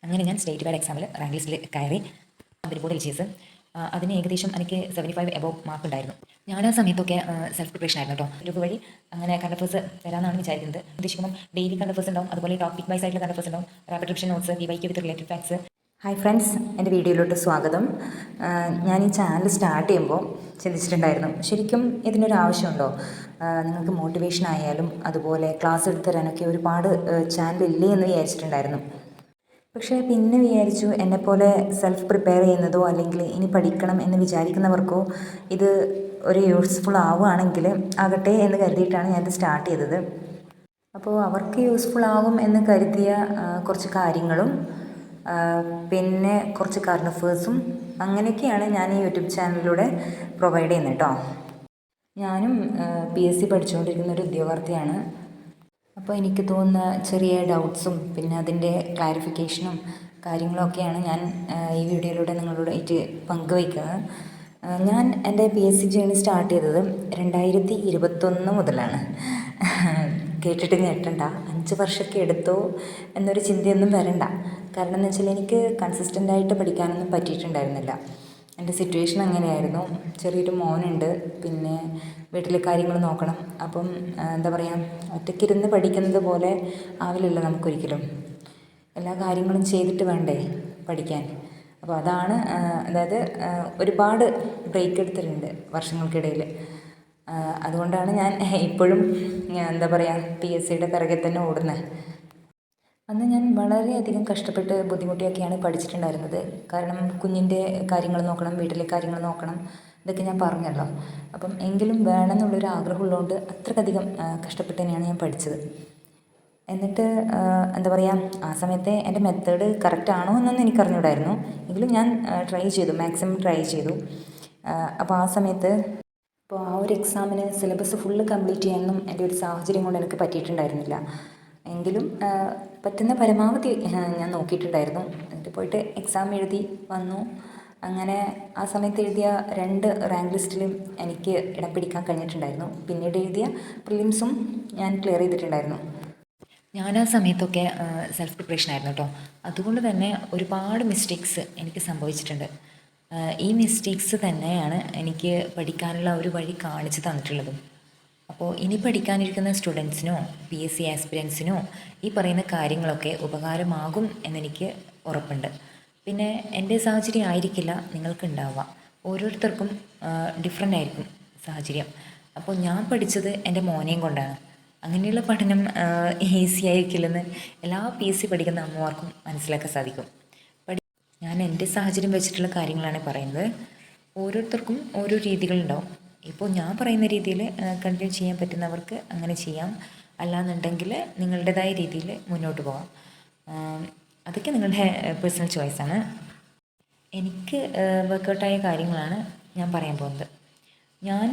അങ്ങനെ ഞാൻ state wide എക്സാമിൽ റാങ്ക് ലിസ്റ്റിൽ കയറി. ബോർഡ് എൽജിഎസ് അതിന് ഏകദേശം എനിക്ക് 75 എബോവ് മാർക്ക് ഉണ്ടായിരുന്നു. ഞാൻ ആ സമയത്തൊക്കെ സെൽഫ് പ്രിപ്പറേഷൻ ആയിരുന്നു കേട്ടോ. ഗ്രൂപ്പ് വഴി അങ്ങനെ കറണ്ട് അഫേഴ്സ് തരാമെന്നാണ് വിചാരിക്കുന്നത്. ഉദ്ദേശിക്കുമ്പോൾ ഡെയിലി കറണ്ട് അഫേഴ്സ് ഉണ്ടാവും, അതുപോലെ ടോപ്പിക് വൈസ് ആയിട്ടുള്ള കറണ്ട് അഫേഴ്സ് ഉണ്ടാവും, റാപ്പിഡ് റിവിഷൻ നോട്ട്സ്, DYQ വിത്ത് റിലേറ്റഡ് ഫാക്ട്സ്. ഹായ് ഫ്രണ്ട്സ്, എൻ്റെ വീഡിയോയിലോട്ട് സ്വാഗതം. ഞാൻ ഈ ചാനൽ സ്റ്റാർട്ട് ചെയ്യുമ്പോൾ ചിന്തിച്ചിട്ടുണ്ടായിരുന്നു, ശരിക്കും ഇതിനൊരു ആവശ്യമുണ്ടോ? നിങ്ങൾക്ക് മോട്ടിവേഷൻ ആയാലും അതുപോലെ ക്ലാസ് എടുത്ത് തരാനൊക്കെ ഒരുപാട് ചാനലില്ലേ എന്ന് വിചാരിച്ചിട്ടുണ്ടായിരുന്നു. പക്ഷേ പിന്നെ വിചാരിച്ചു, എന്നെപ്പോലെ സെൽഫ് പ്രിപ്പയർ ചെയ്യുന്നതോ അല്ലെങ്കിൽ ഇനി പഠിക്കണം എന്ന് വിചാരിക്കുന്നവർക്കോ ഇത് ഒരു യൂസ്ഫുൾ ആവുകയാണെങ്കിൽ ആകട്ടെ എന്ന് കരുതിയിട്ടാണ് ഞാനിത് സ്റ്റാർട്ട് ചെയ്തത്. അപ്പോൾ അവർക്ക് യൂസ്ഫുൾ ആകും എന്ന് കരുതിയ കുറച്ച് കാര്യങ്ങളും പിന്നെ കുറച്ച് കറണ്ട് അഫേഴ്സും അങ്ങനെയൊക്കെയാണ് ഞാൻ ഈ യൂട്യൂബ് ചാനലിലൂടെ പ്രൊവൈഡ് ചെയ്യുന്നത് കേട്ടോ. ഞാനും PSC പഠിച്ചുകൊണ്ടിരിക്കുന്ന ഒരു ഉദ്യോഗാർത്ഥിയാണ്. അപ്പോൾ എനിക്ക് തോന്നുന്ന ചെറിയ ഡൗട്ട്സും പിന്നെ അതിൻ്റെ ക്ലാരിഫിക്കേഷനും കാര്യങ്ങളൊക്കെയാണ് ഞാൻ ഈ വീഡിയോയിലൂടെ നിങ്ങളോടായിട്ട് പങ്കുവയ്ക്കുന്നത്. ഞാൻ എൻ്റെ PSC ജേണി സ്റ്റാർട്ട് ചെയ്തത് 2021 മുതലാണ്. കേട്ടിട്ട് ഞെട്ടണ്ട, 5 വർഷമൊക്കെ എടുത്തോ എന്നൊരു ചിന്തയൊന്നും വരണ്ട. കാരണം എന്ന് വെച്ചാൽ എനിക്ക് കൺസിസ്റ്റൻ്റായിട്ട് പഠിക്കാനൊന്നും പറ്റിയിട്ടുണ്ടായിരുന്നില്ല. എൻ്റെ സിറ്റുവേഷൻ അങ്ങനെയായിരുന്നു. ചെറിയൊരു മോനുണ്ട്, പിന്നെ വീട്ടിലെ കാര്യങ്ങൾ നോക്കണം. അപ്പം എന്താ പറയുക, ഒറ്റയ്ക്കിരുന്ന് പഠിക്കുന്നത് പോലെ ആവില്ലല്ലോ നമുക്കൊരിക്കലും. എല്ലാ കാര്യങ്ങളും ചെയ്തിട്ട് വേണ്ടേ പഠിക്കാൻ. അപ്പോൾ അതാണ്, അതായത് ഒരുപാട് ബ്രേക്ക് എടുത്തിട്ടുണ്ട് വർഷങ്ങൾക്കിടയിൽ. അതുകൊണ്ടാണ് ഞാൻ ഇപ്പോഴും എന്താ പറയുക PSCയുടെ പിറകെ തന്നെ ഓടുന്നത്. അന്ന് ഞാൻ വളരെയധികം കഷ്ടപ്പെട്ട് ബുദ്ധിമുട്ടിയൊക്കെയാണ് പഠിച്ചിട്ടുണ്ടായിരുന്നത്. കാരണം കുഞ്ഞിൻ്റെ കാര്യങ്ങൾ നോക്കണം, വീട്ടിലെ കാര്യങ്ങൾ നോക്കണം, ഇതൊക്കെ ഞാൻ പറഞ്ഞല്ലോ. അപ്പം എങ്കിലും വേണമെന്നുള്ളൊരു ആഗ്രഹമുള്ളതുകൊണ്ട് അത്രയധികം കഷ്ടപ്പെട്ട് തന്നെയാണ് ഞാൻ പഠിച്ചത്. എന്നിട്ട് എന്താ പറയുക, ആ സമയത്തെ എൻ്റെ മെത്തേഡ് കറക്റ്റ് ആണോ എന്നൊന്നും എനിക്കറിഞ്ഞൂടായിരുന്നു. എങ്കിലും ഞാൻ ട്രൈ ചെയ്തു, മാക്സിമം ട്രൈ ചെയ്തു. അപ്പോൾ ആ സമയത്ത് അപ്പോൾ ആ ഒരു എക്സാമിന് സിലബസ് ഫുള്ള് കംപ്ലീറ്റ് ചെയ്യാനൊന്നും എൻ്റെ ഒരു സാഹചര്യം കൊണ്ട് എനിക്ക് പറ്റിയിട്ടുണ്ടായിരുന്നില്ല. എങ്കിലും പറ്റുന്ന പരമാവധി ഞാൻ നോക്കിയിട്ടുണ്ടായിരുന്നു. എന്നിട്ട് പോയിട്ട് എക്സാം എഴുതി വന്നു. അങ്ങനെ ആ സമയത്ത് എഴുതിയ 2 റാങ്ക് ലിസ്റ്റിലും എനിക്ക് ഇടം പിടിക്കാൻ കഴിഞ്ഞിട്ടുണ്ടായിരുന്നു. പിന്നീട് എഴുതിയ പ്രിലിംസും ഞാൻ ക്ലിയർ ചെയ്തിട്ടുണ്ടായിരുന്നു. ഞാൻ ആ സമയത്തൊക്കെ സെൽഫ് പ്രിപ്പറേഷൻ ആയിരുന്നു കേട്ടോ. അതുകൊണ്ട് തന്നെ ഒരുപാട് മിസ്റ്റേക്സ് എനിക്ക് സംഭവിച്ചിട്ടുണ്ട്. ഈ മിസ്റ്റേക്സ് തന്നെയാണ് എനിക്ക് പഠിക്കാനുള്ള ഒരു വഴി കാണിച്ചു തന്നിട്ടുള്ളതും. അപ്പോൾ ഇനി പഠിക്കാനിരിക്കുന്ന സ്റ്റുഡൻസിനോ PSC ആസ്പിരൻസിനോ ഈ പറയുന്ന കാര്യങ്ങളൊക്കെ ഉപകാരമാകും എന്നെനിക്ക് ഉറപ്പുണ്ട്. പിന്നെ എൻ്റെ സാഹചര്യം ആയിരിക്കില്ല നിങ്ങൾക്ക് ഉണ്ടാവുക. ഓരോരുത്തർക്കും ഡിഫറെൻ്റ് ആയിരിക്കും സാഹചര്യം. അപ്പോൾ ഞാൻ പഠിച്ചത് എൻ്റെ മോനെയും കൊണ്ടാണ്. അങ്ങനെയുള്ള പഠനം ഈസി ആയിരിക്കില്ലെന്ന് എല്ലാ PSC പഠിക്കുന്ന അമ്മമാർക്കും മനസ്സിലാക്കാൻ സാധിക്കും. ഞാൻ എൻ്റെ സാഹചര്യം വെച്ചിട്ടുള്ള കാര്യങ്ങളാണ് പറയുന്നത്. ഓരോരുത്തർക്കും ഓരോ രീതികളുണ്ടാവും. ഇപ്പോൾ ഞാൻ പറയുന്ന രീതിയിൽ കണ്ടിന്യൂ ചെയ്യാൻ പറ്റുന്നവർക്ക് അങ്ങനെ ചെയ്യാം. അല്ലാന്നുണ്ടെങ്കിൽ നിങ്ങളുടേതായ രീതിയിൽ മുന്നോട്ട് പോകാം. അതൊക്കെ നിങ്ങളുടെ പേഴ്സണൽ ചോയ്സാണ്. എനിക്ക് വർക്കൗട്ടായ കാര്യങ്ങളാണ് ഞാൻ പറയാൻ പോകുന്നത്. ഞാൻ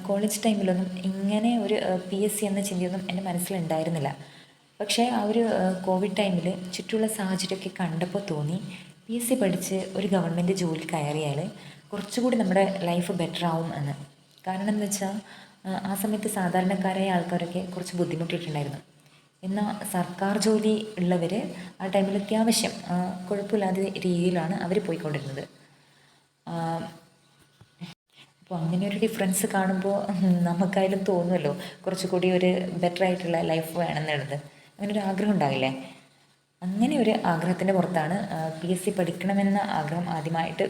കോളേജ് ടൈമിലൊന്നും ഇങ്ങനെ ഒരു PSC എന്ന ചിന്തയൊന്നും എൻ്റെ മനസ്സിലുണ്ടായിരുന്നില്ല. പക്ഷേ ആ ഒരു കോവിഡ് ടൈമിൽ ചുറ്റുമുള്ള സാഹചര്യമൊക്കെ കണ്ടപ്പോൾ തോന്നി, PSC പഠിച്ച് ഒരു ഗവൺമെൻറ് ജോലി കയറിയാൽ കുറച്ചുകൂടി നമ്മുടെ ലൈഫ് ബെറ്റർ ആവും എന്ന്. കാരണം എന്ന് വെച്ചാൽ ആ സമയത്ത് സാധാരണക്കാരായ ആൾക്കാരൊക്കെ കുറച്ച് ബുദ്ധിമുട്ടിയിട്ടുണ്ടായിരുന്നു. എന്നാൽ സർക്കാർ ജോലി ഉള്ളവർ ആ ടൈമിൽ അത്യാവശ്യം കുഴപ്പമില്ലാത്ത രീതിയിലാണ് അവർ പോയിക്കൊണ്ടിരുന്നത്. അപ്പോൾ അങ്ങനെ ഒരു ഡിഫറൻസ് കാണുമ്പോൾ നമുക്കായാലും തോന്നുമല്ലോ കുറച്ചുകൂടി ഒരു ബെറ്റർ ആയിട്ടുള്ള ലൈഫ് വേണമെന്നുള്ളത്. അങ്ങനെ ഒരു ആഗ്രഹം ഉണ്ടാവില്ലേ? അങ്ങനെ ഒരു ആഗ്രഹത്തിൻ്റെ പുറത്താണ് PSC പഠിക്കണമെന്ന ആഗ്രഹം ആദ്യമായിട്ട്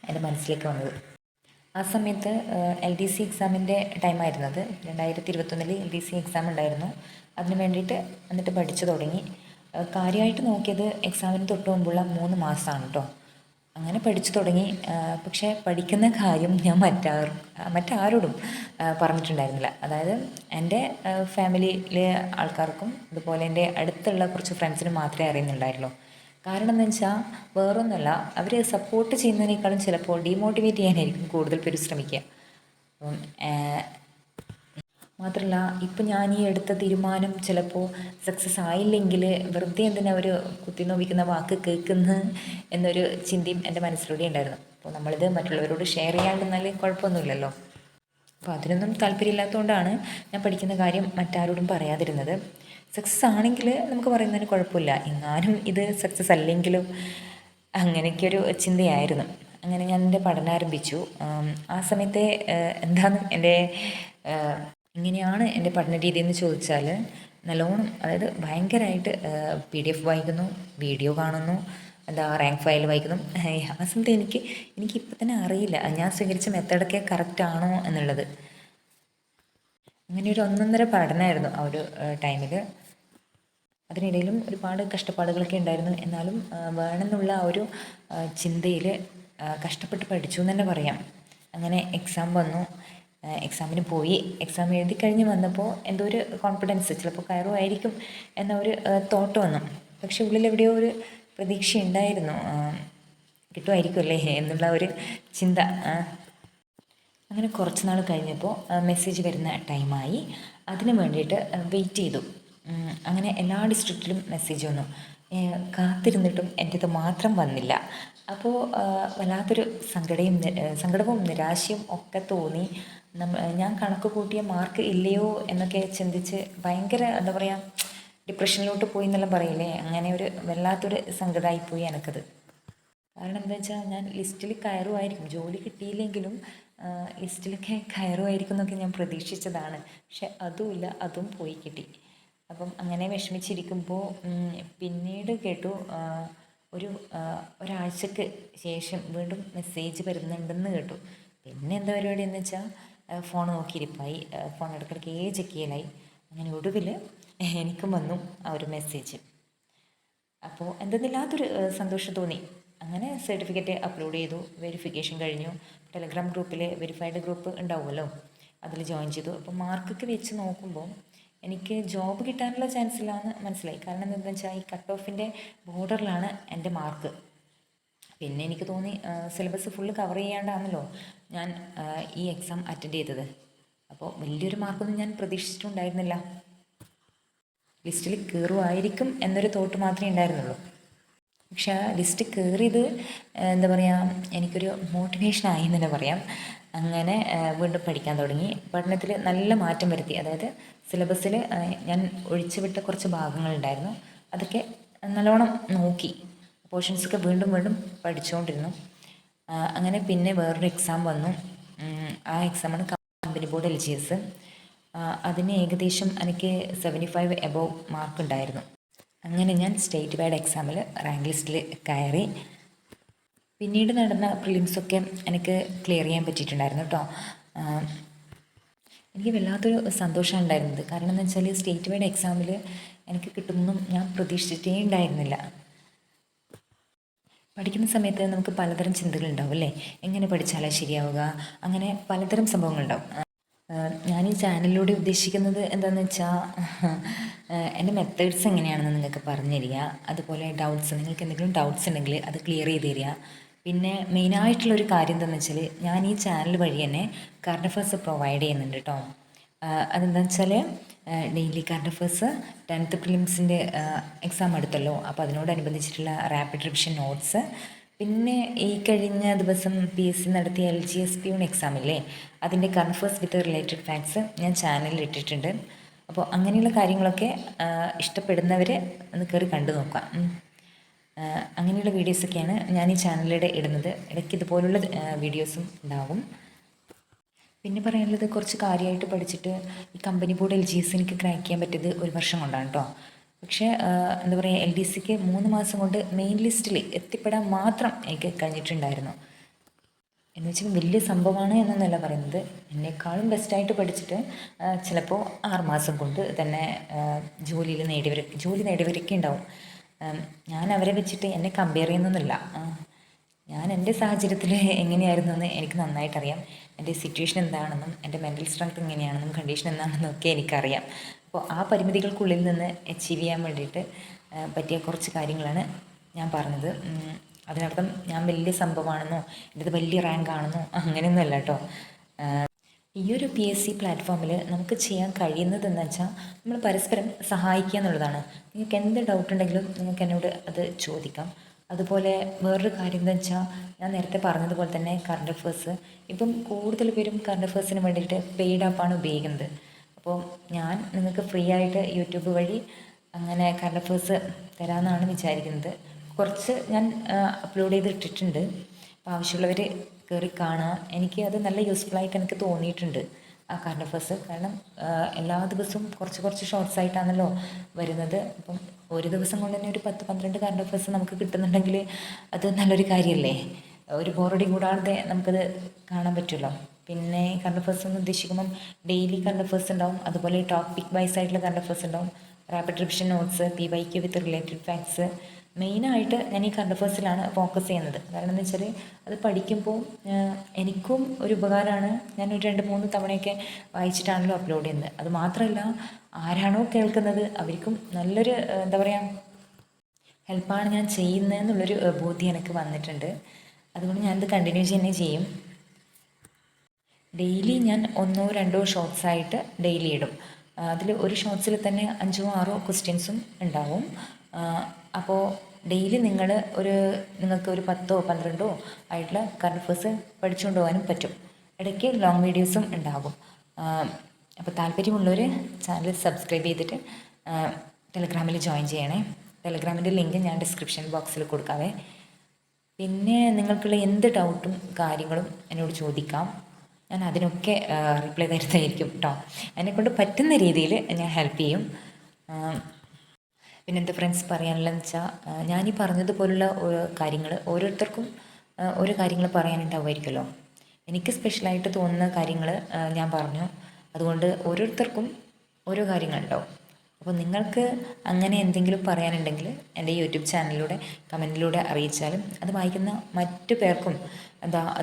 എൻ്റെ മനസ്സിലേക്ക് വന്നത്. ആ സമയത്ത് LDC എക്സാമിൻ്റെ ടൈമായിരുന്നത്. 2021 LDC എക്സാം ഉണ്ടായിരുന്നു. അതിന് വേണ്ടിയിട്ട് എന്നിട്ട് പഠിച്ചു തുടങ്ങി. കാര്യമായിട്ട് നോക്കിയത് എക്സാമിന് തൊട്ട് മുമ്പുള്ള 3 മാസമാണ് കേട്ടോ. അങ്ങനെ പഠിച്ചു തുടങ്ങി. പക്ഷേ പഠിക്കുന്ന കാര്യം ഞാൻ മറ്റാരോടും പറഞ്ഞിട്ടുണ്ടായിരുന്നില്ല. അതായത് എൻ്റെ ഫാമിലിയിലെ ആൾക്കാർക്കും അതുപോലെ എൻ്റെ അടുത്തുള്ള കുറച്ച് ഫ്രണ്ട്സിനും മാത്രമേ അറിയുന്നുണ്ടായിരുന്നുള്ളൂ. കാരണം എന്ന് വെച്ചാൽ വേറൊന്നുമല്ല, അവർ സപ്പോർട്ട് ചെയ്യുന്നതിനേക്കാളും ചിലപ്പോൾ ഡീമോട്ടിവേറ്റ് ചെയ്യാനായിരിക്കും കൂടുതൽ പേര് ശ്രമിക്കുക. അപ്പം മാത്രമല്ല, ഇപ്പം ഞാൻ ഈ എടുത്ത തീരുമാനം ചിലപ്പോൾ സക്സസ് ആയില്ലെങ്കിൽ വെറുതെ എന്തിനാ ഒരു കുത്തിനോവിക്കുന്ന വാക്ക് കേൾക്കുന്നു എന്നൊരു ചിന്തയും എൻ്റെ മനസ്സിലൂടെ ഉണ്ടായിരുന്നു. അപ്പോൾ നമ്മളിത് മറ്റുള്ളവരോട് ഷെയർ ചെയ്യാണ്ടിരുന്നാൽ കുഴപ്പമൊന്നുമില്ലല്ലോ. അപ്പോൾ അതിനൊന്നും താല്പര്യമില്ലാത്തതുകൊണ്ടാണ് ഞാൻ പഠിക്കുന്ന കാര്യം മറ്റാരോടും പറയാതിരുന്നത്. സക്സസ് ആണെങ്കിൽ നമുക്ക് പറയുന്നതിന് കുഴപ്പമില്ല, എങ്ങാനും ഇത് സക്സസ് അല്ലെങ്കിലും അങ്ങനെയൊക്കെ ഒരു ചിന്തയായിരുന്നു. അങ്ങനെ ഞാൻ എൻ്റെ പഠനം ആരംഭിച്ചു. ആ സമയത്തെ എന്താണ് എൻ്റെ ഇങ്ങനെയാണ് എൻ്റെ പഠന രീതി എന്ന് ചോദിച്ചാൽ നല്ലോണം, അതായത് ഭയങ്കരമായിട്ട് PDF വായിക്കുന്നു, വീഡിയോ കാണുന്നു, റാങ്ക് ഫയൽ വായിക്കുന്നു. ആ സമയത്ത് എനിക്കിപ്പോൾ തന്നെ അറിയില്ല ഞാൻ സ്വീകരിച്ച മെത്തേഡൊക്കെ കറക്റ്റ് ആണോ എന്നുള്ളത്. അങ്ങനെ ഒരു ഒന്നൊന്നര പഠനമായിരുന്നു ആ ഒരു ടൈമിൽ. അതിനിടയിലും ഒരുപാട് കഷ്ടപ്പാടുകളൊക്കെ ഉണ്ടായിരുന്നു. എന്നാലും വേണമെന്നുള്ള ആ ഒരു ചിന്തയിൽ കഷ്ടപ്പെട്ട് പഠിച്ചു എന്ന് തന്നെ പറയാം. അങ്ങനെ എക്സാം വന്നു, എക്സാമിന് പോയി. എക്സാം എഴുതി കഴിഞ്ഞ് വന്നപ്പോൾ എന്തോ ഒരു കോൺഫിഡൻസ്, ചിലപ്പോൾ കയറുമായിരിക്കും എന്ന ഒരു തോട്ട് വന്നു. പക്ഷെ ഉള്ളിലെവിടെയോ ഒരു പ്രതീക്ഷ ഉണ്ടായിരുന്നു, കിട്ടുമായിരിക്കുമല്ലേ എന്നുള്ള ഒരു ചിന്ത. അങ്ങനെ കുറച്ച് നാൾ കഴിഞ്ഞപ്പോൾ മെസ്സേജ് വരുന്ന ടൈമായി. അതിന് വേണ്ടിയിട്ട് വെയിറ്റ് ചെയ്തു. അങ്ങനെ എല്ലാ ഡിസ്ട്രിക്റ്റിലും മെസ്സേജ് വന്നു. കാത്തിരുന്നിട്ടും എൻ്റേത് മാത്രം വന്നില്ല. അപ്പോൾ വല്ലാത്തൊരു സങ്കടവും നിരാശയും ഒക്കെ തോന്നി. ഞാൻ കണക്ക് കൂട്ടിയ മാർക്ക് ഇല്ലയോ എന്നൊക്കെ ചിന്തിച്ച് ഭയങ്കര എന്താ പറയുക, ഡിപ്രഷനിലോട്ട് പോയി എന്നെല്ലാം പറയില്ലേ, അങ്ങനെ ഒരു വല്ലാത്തൊരു സങ്കടമായിപ്പോയി എനിക്കത്. കാരണം എന്താ വെച്ചാൽ ഞാൻ ലിസ്റ്റിൽ കയറുമായിരിക്കും, ജോലി കിട്ടിയില്ലെങ്കിലും ലിസ്റ്റിലൊക്കെ കയറുമായിരിക്കും എന്നൊക്കെ ഞാൻ പ്രതീക്ഷിച്ചതാണ്. പക്ഷെ അതുമില്ല, അതും പോയി കിട്ടി. അപ്പം അങ്ങനെ വിഷമിച്ചിരിക്കുമ്പോൾ പിന്നീട് കേട്ടു ഒരാഴ്ചക്ക് ശേഷം വീണ്ടും മെസ്സേജ് വരുന്നുണ്ടെന്ന് കേട്ടു. പിന്നെ എന്താ പരിപാടി എന്ന് വെച്ചാൽ ഫോൺ നോക്കിയിരിപ്പായി, ഫോൺ ഇടയ്ക്കിടയ്ക്ക് ചെക്ക് ചെയ്യലായി. അങ്ങനെ ഒടുവിൽ എനിക്കും വന്നു ആ ഒരു മെസ്സേജ്. അപ്പോൾ എന്തെന്നില്ലാത്തൊരു സന്തോഷം തോന്നി. അങ്ങനെ സർട്ടിഫിക്കറ്റ് അപ്ലോഡ് ചെയ്തു, വെരിഫിക്കേഷൻ കഴിഞ്ഞു. ടെലഗ്രാം ഗ്രൂപ്പിൽ വെരിഫൈഡ് ഗ്രൂപ്പ് ഉണ്ടാവുമല്ലോ, അതിൽ ജോയിൻ ചെയ്തു. അപ്പോൾ മാർക്കൊക്കെ വെച്ച് നോക്കുമ്പോൾ എനിക്ക് ജോബ് കിട്ടാനുള്ള ചാൻസ് ഇല്ലയെന്ന് മനസ്സിലായി. കാരണം എന്താണെന്ന് വെച്ചാൽ ഈ കട്ട് ഓഫിൻ്റെ ബോർഡറിലാണ് എൻ്റെ മാർക്ക്. പിന്നെ എനിക്ക് തോന്നി സിലബസ് ഫുള്ള് കവർ ചെയ്യാണ്ടാണല്ലോ ഞാൻ ഈ എക്സാം അറ്റൻഡ് ചെയ്തത്. അപ്പോൾ വലിയൊരു മാർക്കൊന്നും ഞാൻ പ്രതീക്ഷിച്ചിട്ടുണ്ടായിരുന്നില്ല. ലിസ്റ്റിൽ കയറുമായിരിക്കും എന്നൊരു തോട്ട് മാത്രമേ ഉണ്ടായിരുന്നുള്ളൂ. പക്ഷെ ആ ലിസ്റ്റ് കയറിയത് എന്താ പറയുക, എനിക്കൊരു മോട്ടിവേഷനായി എന്ന് തന്നെ പറയാം. അങ്ങനെ വീണ്ടും പഠിക്കാൻ തുടങ്ങി. പഠനത്തിൽ നല്ല മാറ്റം വരുത്തി. അതായത് സിലബസിൽ ഞാൻ ഒഴിച്ചുവിട്ട കുറച്ച് ഭാഗങ്ങളുണ്ടായിരുന്നു, അതൊക്കെ നല്ലോണം നോക്കി. പോർഷൻസൊക്കെ വീണ്ടും വീണ്ടും പഠിച്ചുകൊണ്ടിരുന്നു. അങ്ങനെ പിന്നെ വേറൊരു എക്സാം വന്നു. ആ എക്സാമാണ് കമ്പനി ബോർഡ് LGS. അതിന് ഏകദേശം എനിക്ക് 75 എബോവ് മാർക്ക് ഉണ്ടായിരുന്നു. അങ്ങനെ ഞാൻ സ്റ്റേറ്റ് വൈഡ് എക്സാമിൽ റാങ്ക് ലിസ്റ്റിൽ കയറി. പിന്നീട് നടന്ന പ്രിലിംസൊക്കെ എനിക്ക് ക്ലിയർ ചെയ്യാൻ പറ്റിയിട്ടുണ്ടായിരുന്നു കേട്ടോ. എനിക്ക് വല്ലാത്തൊരു സന്തോഷമാണ് ഉണ്ടായിരുന്നത്. കാരണം എന്ന് വെച്ചാൽ സ്റ്റേറ്റ് വൈഡ് എക്സാമിൽ എനിക്ക് കിട്ടുമെന്നും ഞാൻ പ്രതീക്ഷിച്ചിട്ടേ ഉണ്ടായിരുന്നില്ല. പഠിക്കുന്ന സമയത്ത് നമുക്ക് പലതരം ചിന്തകളുണ്ടാവും അല്ലേ, എങ്ങനെ പഠിച്ചാലാണ് ശരിയാവുക, അങ്ങനെ പലതരം സംഭവങ്ങളുണ്ടാവും. ഞാൻ ഈ ചാനലിലൂടെ ഉദ്ദേശിക്കുന്നത് എന്താണെന്ന് വെച്ചാൽ എൻ്റെ മെത്തേഡ്സ് എങ്ങനെയാണെന്ന് നിങ്ങൾക്ക് പറഞ്ഞു തരിക. അതുപോലെ നിങ്ങൾക്ക് എന്തെങ്കിലും ഡൗട്ട്സ് ഉണ്ടെങ്കിൽ അത് ക്ലിയർ ചെയ്ത് തരിക. പിന്നെ മെയിനായിട്ടുള്ളൊരു കാര്യം എന്താണെന്ന് വെച്ചാൽ ഞാൻ ഈ ചാനൽ വഴി തന്നെ കറണ്ട് അഫേഴ്സ് പ്രൊവൈഡ് ചെയ്യുന്നുണ്ട് കേട്ടോ. അതെന്താണെന്ന് വെച്ചാൽ ഡെയിലി കറണ്ട് അഫേഴ്സ്, 10th പ്രിലിംസിൻ്റെ എക്സാം എടുത്തല്ലോ, അപ്പോൾ അതിനോടനുബന്ധിച്ചിട്ടുള്ള റാപ്പിഡ് റിവിഷൻ നോട്ട്സ്, പിന്നെ ഈ കഴിഞ്ഞ ദിവസം PSC നടത്തിയ LGS-P1 എക്സാമില്ലേ, അതിൻ്റെ കറണ്ട് അഫേഴ്സ് വിത്ത് റിലേറ്റഡ് ഫാക്ട്സ് ഞാൻ ചാനലിൽ ഇട്ടിട്ടുണ്ട്. അപ്പോൾ അങ്ങനെയുള്ള കാര്യങ്ങളൊക്കെ ഇഷ്ടപ്പെടുന്നവർ ഒന്ന് കയറി കണ്ടു നോക്കാം. അങ്ങനെയുള്ള വീഡിയോസൊക്കെയാണ് ഞാൻ ഈ ചാനലിലൂടെ ഇടുന്നത്. ഇടയ്ക്ക് ഇതുപോലുള്ള വീഡിയോസും ഉണ്ടാകും. പിന്നെ പറയാനുള്ളത്, കുറച്ച് കാര്യമായിട്ട് പഠിച്ചിട്ട് ഈ കമ്പനി ബോർഡ് LGS എനിക്ക് ക്രാക്ക് ചെയ്യാൻ പറ്റിയത് 1 വർഷം കൊണ്ടാണ് കേട്ടോ. പക്ഷേ എന്താ പറയുക, LDCക്ക് 3 മാസം കൊണ്ട് മെയിൻ ലിസ്റ്റിൽ എത്തിപ്പെടാൻ മാത്രം എനിക്ക് കഴിഞ്ഞിട്ടുണ്ടായിരുന്നു. എന്ന് വെച്ചാൽ വലിയ സംഭവമാണ് എന്നൊന്നല്ല പറയുന്നത്. എന്നെക്കാളും ബെസ്റ്റായിട്ട് പഠിച്ചിട്ട് ചിലപ്പോൾ 6 മാസം കൊണ്ട് തന്നെ ജോലി നേടിയവരൊക്കെ ഉണ്ടാവും. ഞാൻ അവരെ വെച്ചിട്ട് എന്നെ കമ്പയർ ചെയ്യുന്നൊന്നുമില്ല. ഞാൻ എൻ്റെ സാഹചര്യത്തിൽ എങ്ങനെയായിരുന്നു എന്ന് എനിക്ക് നന്നായിട്ടറിയാം. എൻ്റെ സിറ്റുവേഷൻ എന്താണെന്നും എൻ്റെ മെൻ്റൽ സ്ട്രെങ്ത് എങ്ങനെയാണെന്നും കണ്ടീഷൻ എന്താണെന്നും ഒക്കെ എനിക്കറിയാം. അപ്പോൾ ആ പരിമിതികൾക്കുള്ളിൽ നിന്ന് അച്ചീവ് ചെയ്യാൻ വേണ്ടിയിട്ട് പറ്റിയ കുറച്ച് കാര്യങ്ങളാണ് ഞാൻ പറഞ്ഞത്. അതിനർത്ഥം ഞാൻ വലിയ സംഭവമാണെന്നോ എൻ്റെ വലിയ റാങ്ക് ആണെന്നോ അങ്ങനെയൊന്നുമല്ല കേട്ടോ. ഈ ഒരു PSC പ്ലാറ്റ്ഫോമിൽ നമുക്ക് ചെയ്യാൻ കഴിയുന്നത് എന്ന് വെച്ചാൽ നമ്മൾ പരസ്പരം സഹായിക്കുക എന്നുള്ളതാണ്. നിങ്ങൾക്ക് എന്ത് ഡൗട്ട് ഉണ്ടെങ്കിലും നിങ്ങൾക്ക് എന്നോട് അത് ചോദിക്കാം. അതുപോലെ വേറൊരു കാര്യം എന്താ വെച്ചാൽ, ഞാൻ നേരത്തെ പറഞ്ഞതുപോലെ തന്നെ കറണ്ട് അഫേഴ്സ് ഇപ്പം കൂടുതൽ പേരും കറണ്ട് അഫേഴ്സിന് വേണ്ടിയിട്ട് പെയ്ഡ് ആപ്പാണ് ഉപയോഗിക്കുന്നത്. അപ്പോൾ ഞാൻ നിങ്ങൾക്ക് ഫ്രീ ആയിട്ട് യൂട്യൂബ് വഴി അങ്ങനെ കറണ്ട് അഫേഴ്സ് തരാമെന്നാണ് വിചാരിക്കുന്നത്. കുറച്ച് ഞാൻ അപ്ലോഡ് ചെയ്തിട്ടിട്ടുണ്ട്. അപ്പോൾ ആവശ്യമുള്ളവർ കയറി കാണുക. എനിക്ക് അത് നല്ല യൂസ്ഫുള്ളായിട്ട് എനിക്ക് തോന്നിയിട്ടുണ്ട് ആ കറണ്ട് അഫേഴ്സ്. കാരണം എല്ലാ ദിവസവും കുറച്ച് കുറച്ച് ഷോർട്സ് ആയിട്ടാണല്ലോ വരുന്നത്. അപ്പം ഒരു ദിവസം കൊണ്ട് തന്നെ ഒരു 10-12 കറണ്ട് അഫേഴ്സ് നമുക്ക് കിട്ടുന്നുണ്ടെങ്കിൽ അത് നല്ലൊരു കാര്യമല്ലേ. ഒരു ബോറടി കൂടാതെ നമുക്കത് കാണാൻ പറ്റുമല്ലോ. പിന്നെ കറണ്ട് അഫേഴ്സ് എന്ന് ഉദ്ദേശിക്കുമ്പം ഡെയിലി കറണ്ട് അഫേഴ്സ് ഉണ്ടാവും, അതുപോലെ ടോപ്പിക് വൈസ് ആയിട്ടുള്ള കറണ്ട് അഫേഴ്സ് ഉണ്ടാവും, റാപ്പിഡ് റിവിഷൻ നോട്ട്സ്, PYQ വിത്ത് റിലേറ്റഡ് ഫാക്ട്സ്. മെയിനായിട്ട് ഞാൻ ഈ കറണ്ട് അഫേഴ്സിലാണ് ഫോക്കസ് ചെയ്യുന്നത്. കാരണം എന്ന് വെച്ചാൽ അത് പഠിക്കുമ്പോൾ എനിക്കും ഒരു ഉപകാരമാണ്. ഞാനൊരു 2-3 തവണയൊക്കെ വായിച്ചിട്ടാണല്ലോ അപ്ലോഡ് ചെയ്യുന്നത്. അത് മാത്രമല്ല, ആരാണോ കേൾക്കുന്നത് അവർക്കും നല്ലൊരു എന്താ പറയുക ഹെൽപ്പാണ് ഞാൻ ചെയ്യുന്നതെന്നുള്ളൊരു ബോധ്യം എനിക്ക് വന്നിട്ടുണ്ട്. അതുകൊണ്ട് ഞാനത് കണ്ടിന്യൂ തന്നെ ചെയ്യും. ഡെയിലി ഞാൻ 1-2 ഷോർട്സ് ആയിട്ട് ഡെയിലി ഇടും. അതിൽ ഒരു ഷോർട്സിൽ തന്നെ 5-6 ക്വസ്റ്റ്യൻസും ഉണ്ടാവും. അപ്പോൾ ഡെയിലി നിങ്ങൾക്ക് ഒരു 10-12 ആയിട്ടുള്ള കറണ്ട് അഫേഴ്സ് പഠിച്ചുകൊണ്ട് പോകാനും പറ്റും. ഇടയ്ക്ക് ലോങ് വീഡിയോസും ഉണ്ടാകും. അപ്പോൾ താല്പര്യമുള്ളവർ ചാനൽ സബ്സ്ക്രൈബ് ചെയ്തിട്ട് ടെലഗ്രാമിൽ ജോയിൻ ചെയ്യണേ. ടെലഗ്രാമിൻ്റെ ലിങ്ക് ഞാൻ ഡിസ്ക്രിപ്ഷൻ ബോക്സിൽ കൊടുക്കാവേ. പിന്നെ നിങ്ങൾക്കുള്ള എന്ത് ഡൗട്ടും കാര്യങ്ങളും എന്നോട് ചോദിക്കാം. ഞാൻ അതിനൊക്കെ റിപ്ലൈ തരുന്നതായിരിക്കും കേട്ടോ. എന്നെക്കൊണ്ട് പറ്റുന്ന രീതിയിൽ ഞാൻ ഹെൽപ്പ് ചെയ്യും. പിന്നെ എൻ്റെ ഫ്രണ്ട്സ് പറയാനുള്ളതെന്ന് വെച്ചാൽ, ഞാനീ പറഞ്ഞതുപോലുള്ള കാര്യങ്ങൾ ഓരോരുത്തർക്കും ഓരോ കാര്യങ്ങൾ പറയാനുണ്ടാവുമായിരിക്കുമല്ലോ. എനിക്ക് സ്പെഷ്യലായിട്ട് തോന്നുന്ന കാര്യങ്ങൾ ഞാൻ പറഞ്ഞു. അതുകൊണ്ട് ഓരോരുത്തർക്കും ഓരോ കാര്യങ്ങളുണ്ടാവും. അപ്പോൾ നിങ്ങൾക്ക് അങ്ങനെ എന്തെങ്കിലും പറയാനുണ്ടെങ്കിൽ എൻ്റെ യൂട്യൂബ് ചാനലിലൂടെ കമൻറ്റിലൂടെ അറിയിച്ചാലും അത് വായിക്കുന്ന മറ്റു പേർക്കും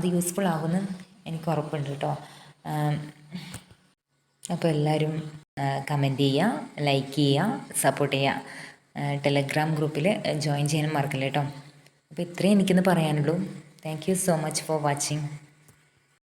അത് യൂസ്ഫുൾ ആകുമെന്ന് എനിക്ക് ഉറപ്പുണ്ട് കേട്ടോ. അപ്പോൾ എല്ലാവരും കമൻറ്റ് ചെയ്യുക, ലൈക്ക് ചെയ്യുക, സപ്പോർട്ട് ചെയ്യുക. ടെലഗ്രാം ഗ്രൂപ്പിൽ ജോയിൻ ചെയ്യാനും മറക്കില്ല കേട്ടോ. അപ്പോൾ ഇത്രയും എനിക്കിന്ന് പറയാനുള്ളൂ. Thank you so much for watching.